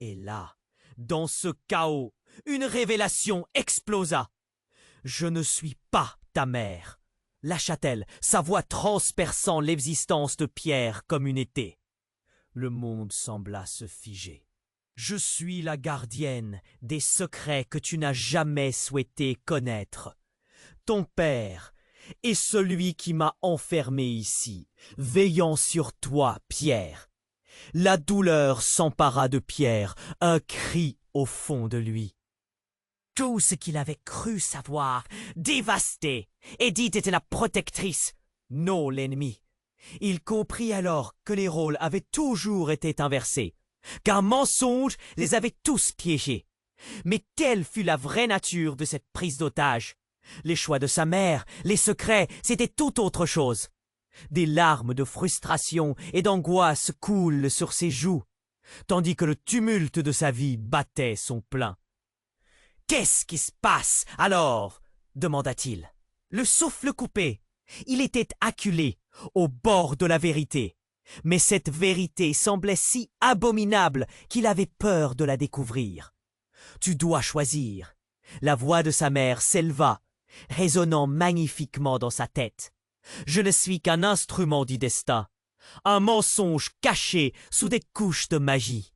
Et là, dans ce chaos, une révélation explosa. « Je ne suis pas ta mère !» lâcha-t-elle, sa voix transperçant l'existence de Pierre comme une épée. Le monde sembla se figer. « Je suis la gardienne des secrets que tu n'as jamais souhaité connaître. Ton père est celui qui m'a enfermé ici, veillant sur toi, Pierre. » La douleur s'empara de Pierre, un cri au fond de lui. Tout ce qu'il avait cru savoir, dévasté. Édith était la protectrice, non l'ennemi. Il comprit alors que les rôles avaient toujours été inversés, qu'un mensonge les avait tous piégés. Mais telle fut la vraie nature de cette prise d'otage. Les choix de sa mère, les secrets, c'était tout autre chose. Des larmes de frustration et d'angoisse coulent sur ses joues, tandis que le tumulte de sa vie battait son plein. « Qu'est-ce qui se passe alors ?» demanda-t-il. Le souffle coupé. Il était acculé, au bord de la vérité. Mais cette vérité semblait si abominable qu'il avait peur de la découvrir. « Tu dois choisir. » La voix de sa mère s'éleva, résonnant magnifiquement dans sa tête. « Je ne suis qu'un instrument du destin, un mensonge caché sous des couches de magie.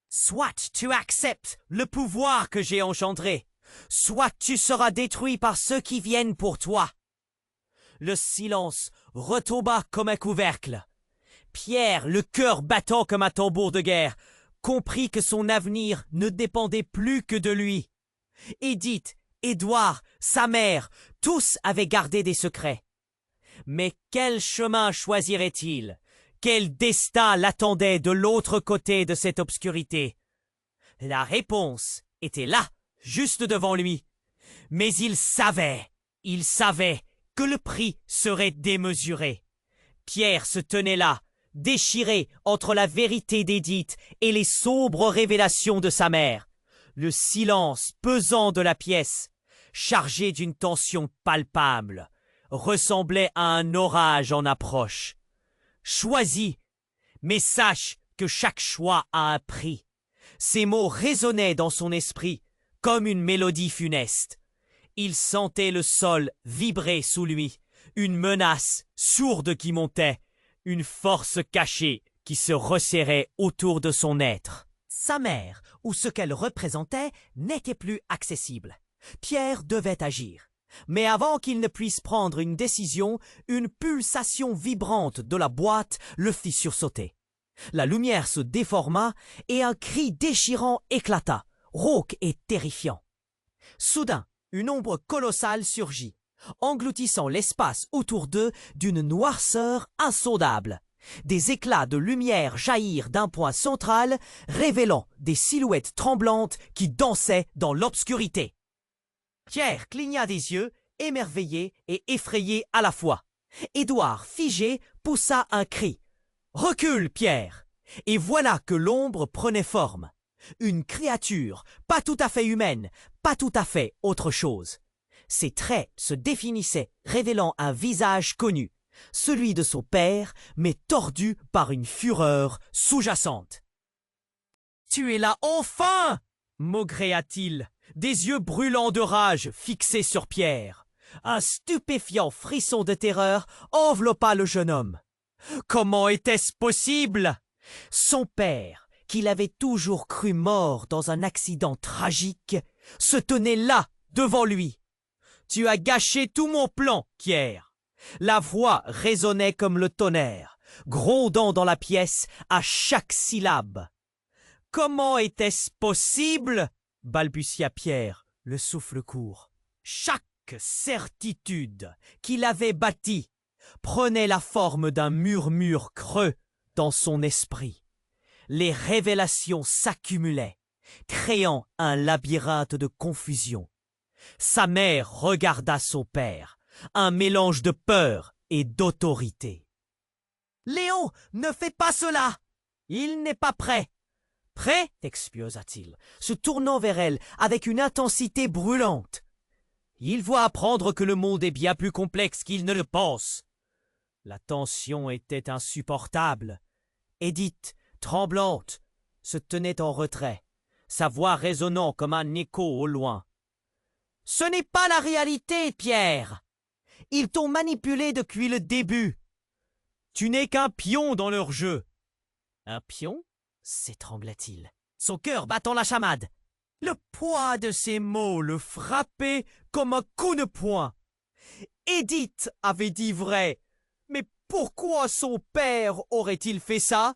Soit tu acceptes le pouvoir que j'ai engendré, soit tu seras détruit par ceux qui viennent pour toi. » Le silence retomba comme un couvercle. Pierre, le cœur battant comme un tambour de guerre, comprit que son avenir ne dépendait plus que de lui. Édith, Édouard, sa mère, tous avaient gardé des secrets. Mais quel chemin choisirait-il? Quel destin l'attendait de l'autre côté de cette obscurité? La réponse était là, juste devant lui. Mais il savait que le prix serait démesuré. Pierre se tenait là, déchiré entre la vérité d'Édith et les sombres révélations de sa mère. Le silence pesant de la pièce, chargé d'une tension palpable, ressemblait à un orage en approche. Choisis, mais sache que chaque choix a un prix. Ces mots résonnaient dans son esprit comme une mélodie funeste. Il sentait le sol vibrer sous lui, une menace sourde qui montait, une force cachée qui se resserrait autour de son être. Sa mère, ou ce qu'elle représentait, n'était plus accessible. Pierre devait agir. Mais avant qu'il ne puisse prendre une décision, une pulsation vibrante de la boîte le fit sursauter. La lumière se déforma et un cri déchirant éclata, rauque et terrifiant. Soudain, une ombre colossale surgit, engloutissant l'espace autour d'eux d'une noirceur insondable. Des éclats de lumière jaillirent d'un point central, révélant des silhouettes tremblantes qui dansaient dans l'obscurité. Pierre cligna des yeux, émerveillé et effrayé à la fois. Édouard, figé, poussa un cri. « Recule, Pierre !» Et voilà que l'ombre prenait forme. Une créature, pas tout à fait humaine, pas tout à fait autre chose. Ses traits se définissaient, révélant un visage connu, celui de son père, mais tordu par une fureur sous-jacente. « Tu es là enfin !» maugréa-t-il, des yeux brûlants de rage fixés sur Pierre. Un stupéfiant frisson de terreur enveloppa le jeune homme. Comment était-ce possible? Son père, qu'il avait toujours cru mort dans un accident tragique, se tenait là, devant lui. « Tu as gâché tout mon plan, Pierre !» La voix résonnait comme le tonnerre, grondant dans la pièce à chaque syllabe. « Comment était-ce possible ?» balbutia Pierre, le souffle court. Chaque certitude qu'il avait bâtie prenait la forme d'un murmure creux dans son esprit. Les révélations s'accumulaient, créant un labyrinthe de confusion. Sa mère regarda son père, un mélange de peur et d'autorité. « Léon, ne fais pas cela! Il n'est pas prêt! »« Prêt ?» explosa-t-il, se tournant vers elle avec une intensité brûlante. « Il voit apprendre que le monde est bien plus complexe qu'il ne le pense. » La tension était insupportable. Édith, tremblante, se tenait en retrait, sa voix résonnant comme un écho au loin. « Ce n'est pas la réalité, Pierre! Ils t'ont manipulé depuis le début. Tu n'es qu'un pion dans leur jeu. »« Un pion ?» s'étrangla-t-il, son cœur battant la chamade. Le poids de ces mots le frappait comme un coup de poing. Édith avait dit vrai. Mais pourquoi son père aurait-il fait ça?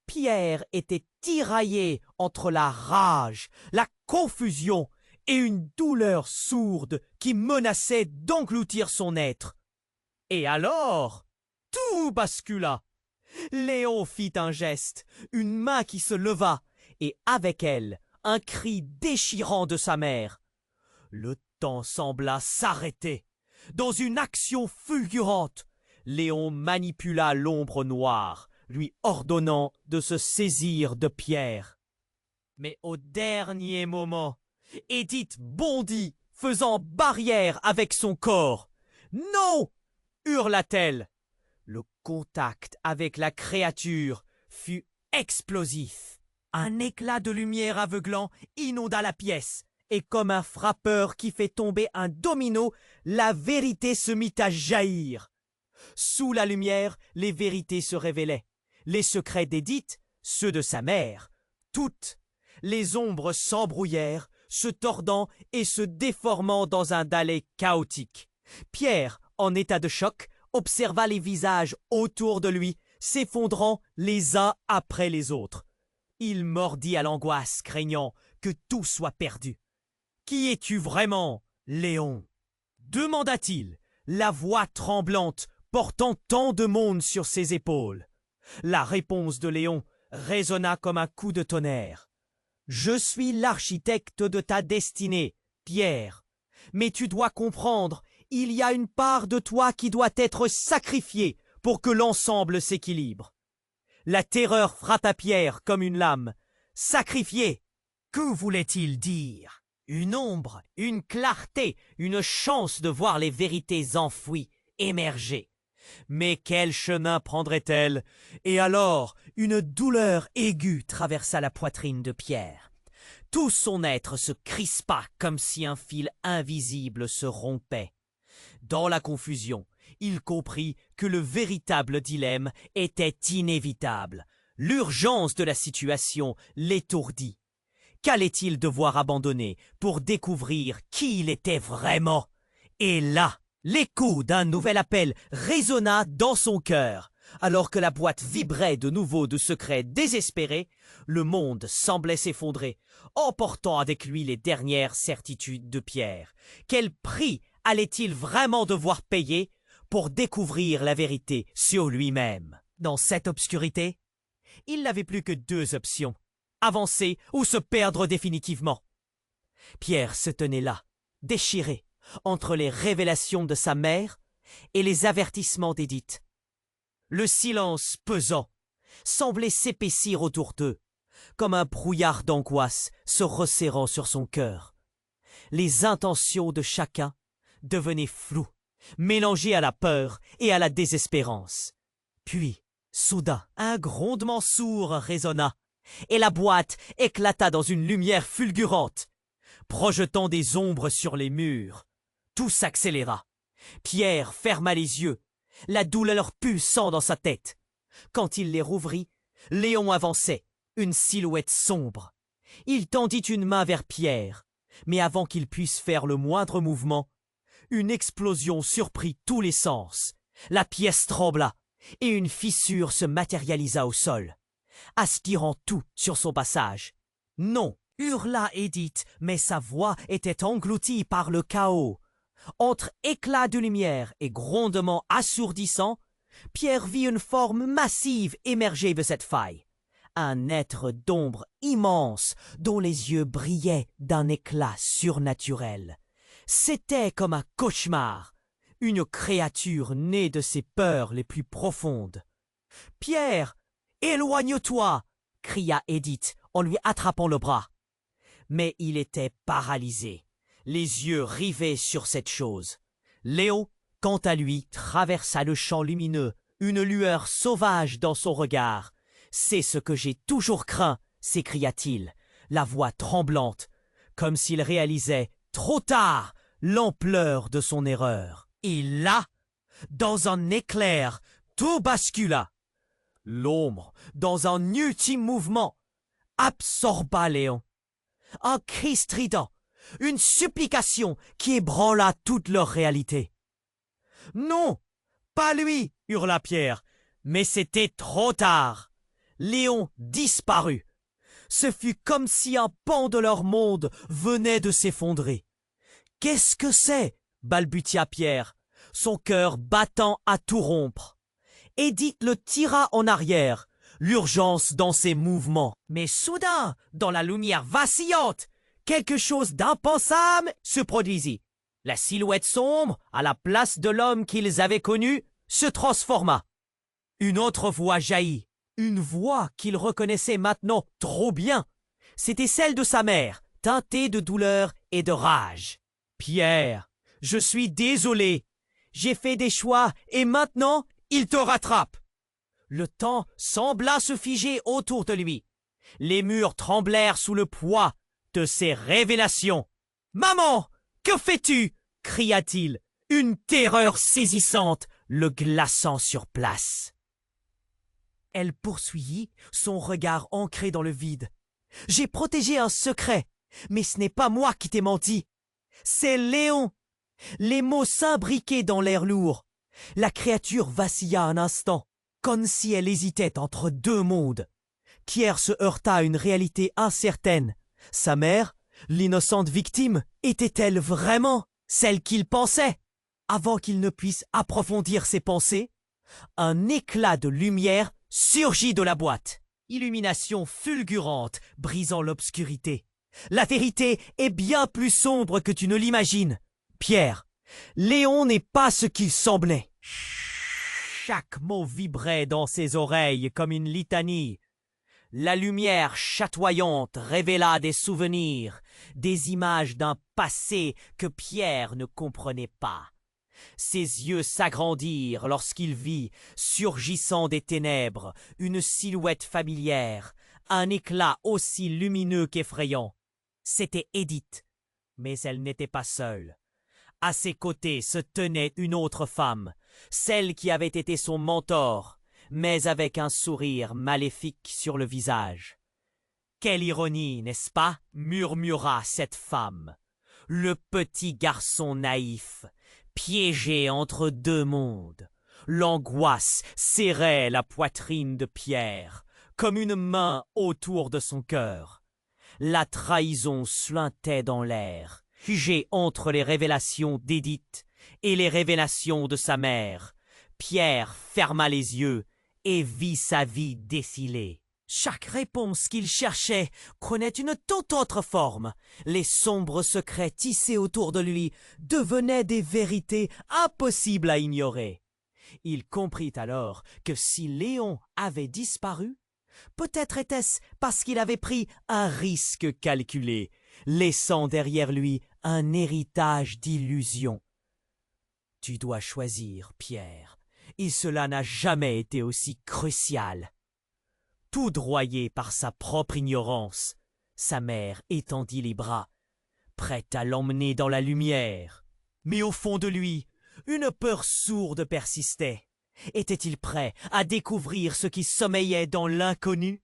Pierre était tiraillé entre la rage, la confusion et une douleur sourde qui menaçait d'engloutir son être. Et alors, tout bascula. Léon fit un geste, une main qui se leva, et avec elle, un cri déchirant de sa mère. Le temps sembla s'arrêter. Dans une action fulgurante, Léon manipula l'ombre noire, lui ordonnant de se saisir de Pierre. Mais au dernier moment, Édith bondit, faisant barrière avec son corps. « Non !» hurla-t-elle. Le contact avec la créature fut explosif. Un éclat de lumière aveuglant inonda la pièce, et comme un frappeur qui fait tomber un domino, la vérité se mit à jaillir. Sous la lumière, les vérités se révélaient. Les secrets d'Édith, ceux de sa mère, toutes. Les ombres s'embrouillèrent, se tordant et se déformant dans un dallé chaotique. Pierre, en état de choc, observa les visages autour de lui, s'effondrant les uns après les autres. Il mordit à l'angoisse, craignant que tout soit perdu. « Qui es-tu vraiment, Léon ?» demanda-t-il, la voix tremblante, portant tant de monde sur ses épaules. La réponse de Léon résonna comme un coup de tonnerre. « Je suis l'architecte de ta destinée, Pierre. Mais tu dois comprendre, il y a une part de toi qui doit être sacrifiée pour que l'ensemble s'équilibre. » La terreur frappa Pierre comme une lame. « Sacrifié » que voulait-il dire? Une ombre, une clarté, une chance de voir les vérités enfouies émerger. Mais quel chemin prendrait-elle? Et alors, une douleur aiguë traversa la poitrine de Pierre. Tout son être se crispa comme si un fil invisible se rompait. Dans la confusion, il comprit que le véritable dilemme était inévitable. L'urgence de la situation l'étourdit. Qu'allait-il devoir abandonner pour découvrir qui il était vraiment? Et là, l'écho d'un nouvel appel résonna dans son cœur. Alors que la boîte vibrait de nouveau de secrets désespérés, le monde semblait s'effondrer, emportant avec lui les dernières certitudes de Pierre. Quel prix allait-il vraiment devoir payer pour découvrir la vérité sur lui-même? Dans cette obscurité, il n'avait plus que deux options, avancer ou se perdre définitivement. Pierre se tenait là, déchiré, entre les révélations de sa mère et les avertissements d'Édith. Le silence pesant semblait s'épaissir autour d'eux, comme un brouillard d'angoisse se resserrant sur son cœur. Les intentions de chacun devenaient floues, mélangées à la peur et à la désespérance. Puis, soudain, un grondement sourd résonna, et la boîte éclata dans une lumière fulgurante, projetant des ombres sur les murs. Tout s'accéléra. Pierre ferma les yeux, la douleur pulsant dans sa tête. Quand il les rouvrit, Léon avançait, une silhouette sombre. Il tendit une main vers Pierre, mais avant qu'il puisse faire le moindre mouvement, une explosion surprit tous les sens. La pièce trembla, et une fissure se matérialisa au sol, aspirant tout sur son passage. « Non !» hurla Édith, mais sa voix était engloutie par le chaos. Entre éclats de lumière et grondements assourdissants, Pierre vit une forme massive émerger de cette faille. Un être d'ombre immense dont les yeux brillaient d'un éclat surnaturel. C'était comme un cauchemar, une créature née de ses peurs les plus profondes. « Pierre, éloigne-toi !» cria Édith en lui attrapant le bras. Mais il était paralysé, les yeux rivés sur cette chose. Léon, quant à lui, traversa le champ lumineux, une lueur sauvage dans son regard. « C'est ce que j'ai toujours craint !» s'écria-t-il, la voix tremblante, comme s'il réalisait, trop tard, l'ampleur de son erreur. Et là, dans un éclair, tout bascula. L'ombre, dans un ultime mouvement, absorba Léon. Un cri strident, une supplication qui ébranla toute leur réalité. « Non, pas lui !» hurla Pierre, mais c'était trop tard. Léon disparut. Ce fut comme si un pan de leur monde venait de s'effondrer. « Qu'est-ce que c'est ?» balbutia Pierre, son cœur battant à tout rompre. Édith le tira en arrière, l'urgence dans ses mouvements. Mais soudain, dans la lumière vacillante, quelque chose d'impensable se produisit. La silhouette sombre, à la place de l'homme qu'ils avaient connu, se transforma. Une autre voix jaillit, une voix qu'il reconnaissait maintenant trop bien. C'était celle de sa mère, teintée de douleur et de rage. « Pierre, je suis désolé. J'ai fait des choix et maintenant, il te rattrape. » Le temps sembla se figer autour de lui. Les murs tremblèrent sous le poids de ses révélations. « Maman, que fais-tu » cria-t-il, une terreur saisissante le glaçant sur place. Elle poursuivit, son regard ancré dans le vide. « J'ai protégé un secret, mais ce n'est pas moi qui t'ai menti. C'est Léon. » Les mots s'imbriquaient dans l'air lourd. La créature vacilla un instant, comme si elle hésitait entre deux mondes. Pierre se heurta à une réalité incertaine. Sa mère, l'innocente victime, était-elle vraiment celle qu'il pensait? Avant qu'il ne puisse approfondir ses pensées, un éclat de lumière surgit de la boîte. Illumination fulgurante brisant l'obscurité. La vérité est bien plus sombre que tu ne l'imagines. Pierre, Léon n'est pas ce qu'il semblait. Chaque mot vibrait dans ses oreilles comme une litanie. La lumière chatoyante révéla des souvenirs, des images d'un passé que Pierre ne comprenait pas. Ses yeux s'agrandirent lorsqu'il vit, surgissant des ténèbres, une silhouette familière, un éclat aussi lumineux qu'effrayant. C'était Édith, mais elle n'était pas seule. À ses côtés se tenait une autre femme, celle qui avait été son mentor, mais avec un sourire maléfique sur le visage. « Quelle ironie, n'est-ce pas ?» murmura cette femme. « Le petit garçon naïf, Piégé entre deux mondes, l'angoisse serrait la poitrine de Pierre, comme une main autour de son cœur. La trahison suintait dans l'air, figé entre les révélations d'Édith et les révélations de sa mère. Pierre ferma les yeux et vit sa vie défiler. Chaque réponse qu'il cherchait prenait une toute autre forme. Les sombres secrets tissés autour de lui devenaient des vérités impossibles à ignorer. Il comprit alors que si Léon avait disparu, peut-être était-ce parce qu'il avait pris un risque calculé, laissant derrière lui un héritage d'illusions. Tu dois choisir, Pierre, et cela n'a jamais été aussi crucial. Foudroyé par sa propre ignorance, sa mère étendit les bras, prête à l'emmener dans la lumière. Mais au fond de lui, une peur sourde persistait. Était-il prêt à découvrir ce qui sommeillait dans l'inconnu?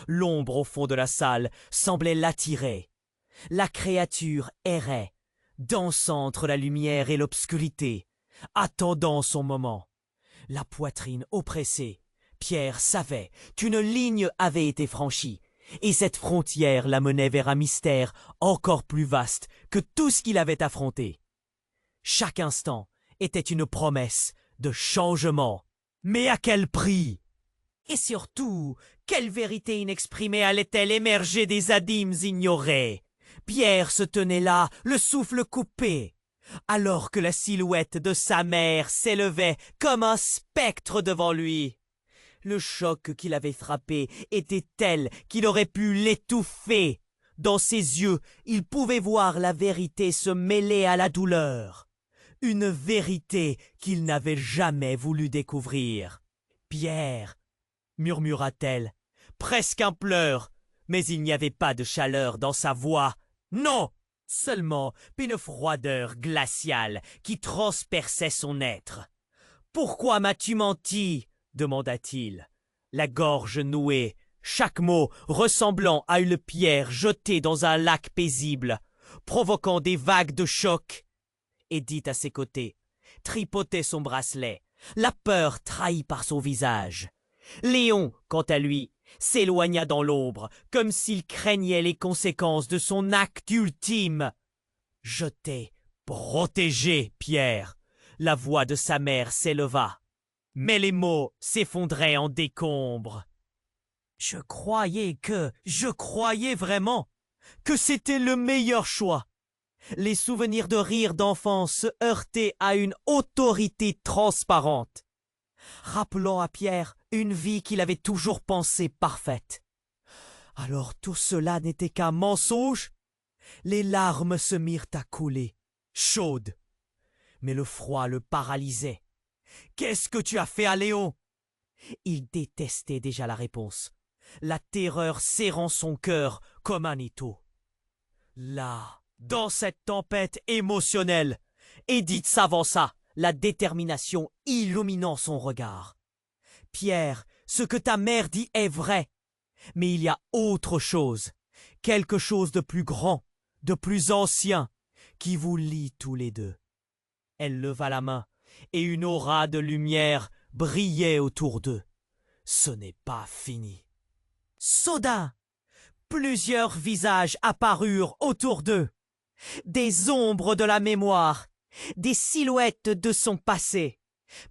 L'ombre au fond de la salle semblait l'attirer. La créature errait, dansant entre la lumière et l'obscurité, attendant son moment. La poitrine oppressée, Pierre savait qu'une ligne avait été franchie, et cette frontière la menait vers un mystère encore plus vaste que tout ce qu'il avait affronté. Chaque instant était une promesse de changement. Mais à quel prix? Et surtout, quelle vérité inexprimée allait-elle émerger des abîmes ignorés? Pierre se tenait là, le souffle coupé, alors que la silhouette de sa mère s'élevait comme un spectre devant lui. Le choc qui l'avait frappé était tel qu'il aurait pu l'étouffer. Dans ses yeux, il pouvait voir la vérité se mêler à la douleur. Une vérité qu'il n'avait jamais voulu découvrir. « Pierre !» murmura-t-elle, presque un pleur, mais il n'y avait pas de chaleur dans sa voix. Non! Seulement une froideur glaciale qui transperçait son être. « Pourquoi m'as-tu menti ?» demanda-t-il, la gorge nouée, chaque mot ressemblant à une pierre jetée dans un lac paisible, provoquant des vagues de choc. Édith à ses côtés tripotait son bracelet, la peur trahie par son visage. Léon, quant à lui, s'éloigna dans l'ombre, comme s'il craignait les conséquences de son acte ultime. « Je t'ai protégé, Pierre !» La voix de sa mère s'éleva. Mais les mots s'effondraient en décombres. Je croyais vraiment que c'était le meilleur choix. Les souvenirs de rire d'enfance se heurtaient à une autorité transparente, rappelant à Pierre une vie qu'il avait toujours pensée parfaite. Alors tout cela n'était qu'un mensonge? Les larmes se mirent à couler, chaudes, mais le froid le paralysait. « Qu'est-ce que tu as fait à Léon ?» Il détestait déjà la réponse, la terreur serrant son cœur comme un étau. Là, dans cette tempête émotionnelle, Édith s'avança, la détermination illuminant son regard. « Pierre, ce que ta mère dit est vrai, mais il y a autre chose, quelque chose de plus grand, de plus ancien, qui vous lie tous les deux. » Elle leva la main, et une aura de lumière brillait autour d'eux. Ce n'est pas fini. Soudain, plusieurs visages apparurent autour d'eux. Des ombres de la mémoire, des silhouettes de son passé.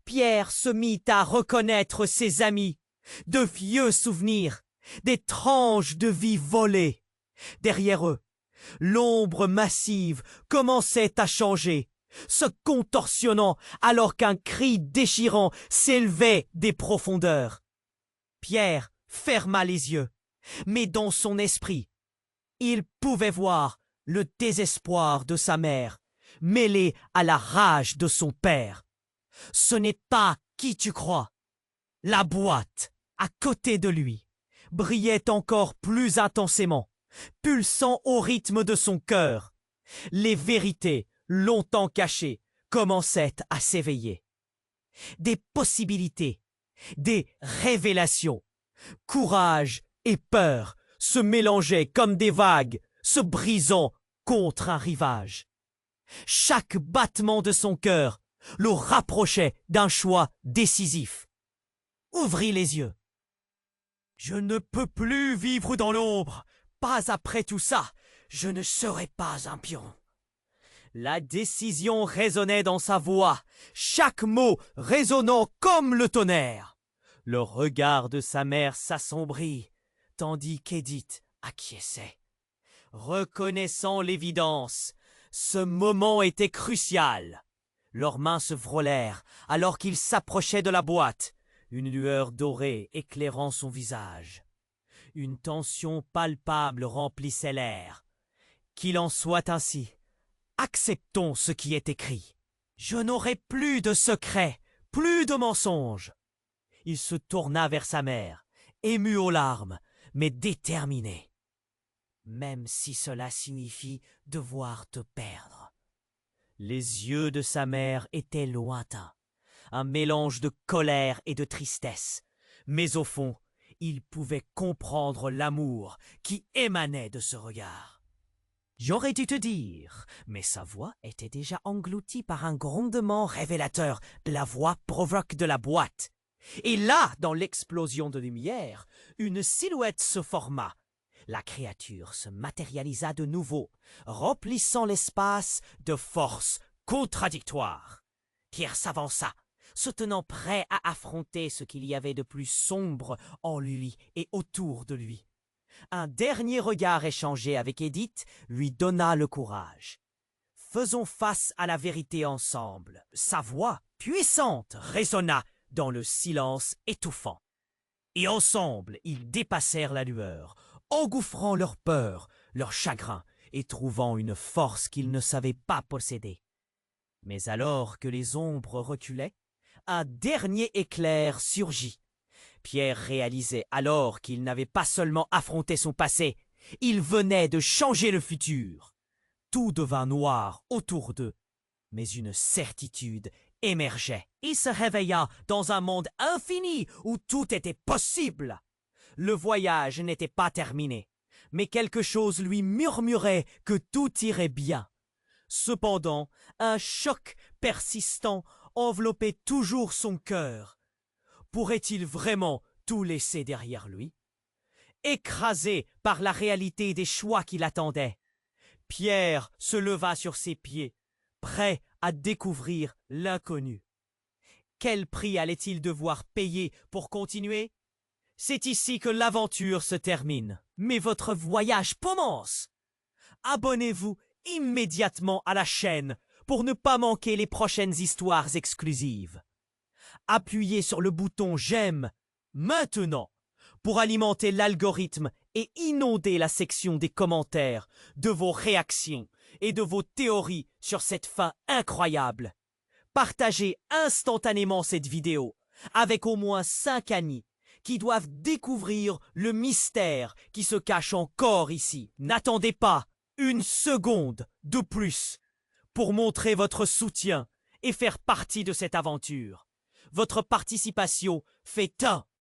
Pierre se mit à reconnaître ses amis, de vieux souvenirs, des tranches de vie volées. Derrière eux, l'ombre massive commençait à changer, se contorsionnant alors qu'un cri déchirant s'élevait des profondeurs. Pierre ferma les yeux, mais dans son esprit, il pouvait voir le désespoir de sa mère, mêlé à la rage de son père. Ce n'est pas qui tu crois. La boîte, à côté de lui, brillait encore plus intensément, pulsant au rythme de son cœur. Les vérités, longtemps cachées, commençaient à s'éveiller. Des possibilités, des révélations, courage et peur se mélangeaient comme des vagues, se brisant contre un rivage. Chaque battement de son cœur le rapprochait d'un choix décisif. Ouvrit les yeux. Je ne peux plus vivre dans l'ombre. Pas après tout ça. Je ne serai pas un pion. La décision résonnait dans sa voix, chaque mot résonnant comme le tonnerre. Le regard de sa mère s'assombrit, tandis qu'Édith acquiesçait. Reconnaissant l'évidence, ce moment était crucial. Leurs mains se frôlèrent alors qu'ils s'approchaient de la boîte, une lueur dorée éclairant son visage. Une tension palpable remplissait l'air. Qu'il en soit ainsi. Acceptons ce qui est écrit. Je n'aurai plus de secrets, plus de mensonges. Il se tourna vers sa mère, ému aux larmes, mais déterminé. Même si cela signifie devoir te perdre. Les yeux de sa mère étaient lointains, un mélange de colère et de tristesse, mais au fond, il pouvait comprendre l'amour qui émanait de ce regard. J'aurais dû te dire, mais sa voix était déjà engloutie par un grondement révélateur de la voix provoque de la boîte. Et là, dans l'explosion de lumière, une silhouette se forma. La créature se matérialisa de nouveau, remplissant l'espace de forces contradictoires. Pierre s'avança, se tenant prêt à affronter ce qu'il y avait de plus sombre en lui et autour de lui. Un dernier regard échangé avec Édith lui donna le courage. Faisons face à la vérité ensemble. Sa voix, puissante, résonna dans le silence étouffant. Et ensemble, ils dépassèrent la lueur, engouffrant leur peur, leur chagrin, et trouvant une force qu'ils ne savaient pas posséder. Mais alors que les ombres reculaient, un dernier éclair surgit. Pierre réalisait alors qu'il n'avait pas seulement affronté son passé, il venait de changer le futur. Tout devint noir autour d'eux, mais une certitude émergeait. Il se réveilla dans un monde infini où tout était possible. Le voyage n'était pas terminé, mais quelque chose lui murmurait que tout irait bien. Cependant, un choc persistant enveloppait toujours son cœur. Pourrait-il vraiment tout laisser derrière lui? Écrasé par la réalité des choix qui l'attendaient, Pierre se leva sur ses pieds, prêt à découvrir l'inconnu. Quel prix allait-il devoir payer pour continuer? C'est ici que l'aventure se termine, mais votre voyage commence. Abonnez-vous immédiatement à la chaîne pour ne pas manquer les prochaines histoires exclusives. Appuyez sur le bouton j'aime maintenant pour alimenter l'algorithme et inonder la section des commentaires de vos réactions et de vos théories sur cette fin incroyable. Partagez instantanément cette vidéo avec au moins 5 amis qui doivent découvrir le mystère qui se cache encore ici. N'attendez pas une seconde de plus pour montrer votre soutien et faire partie de cette aventure. Votre participation fait un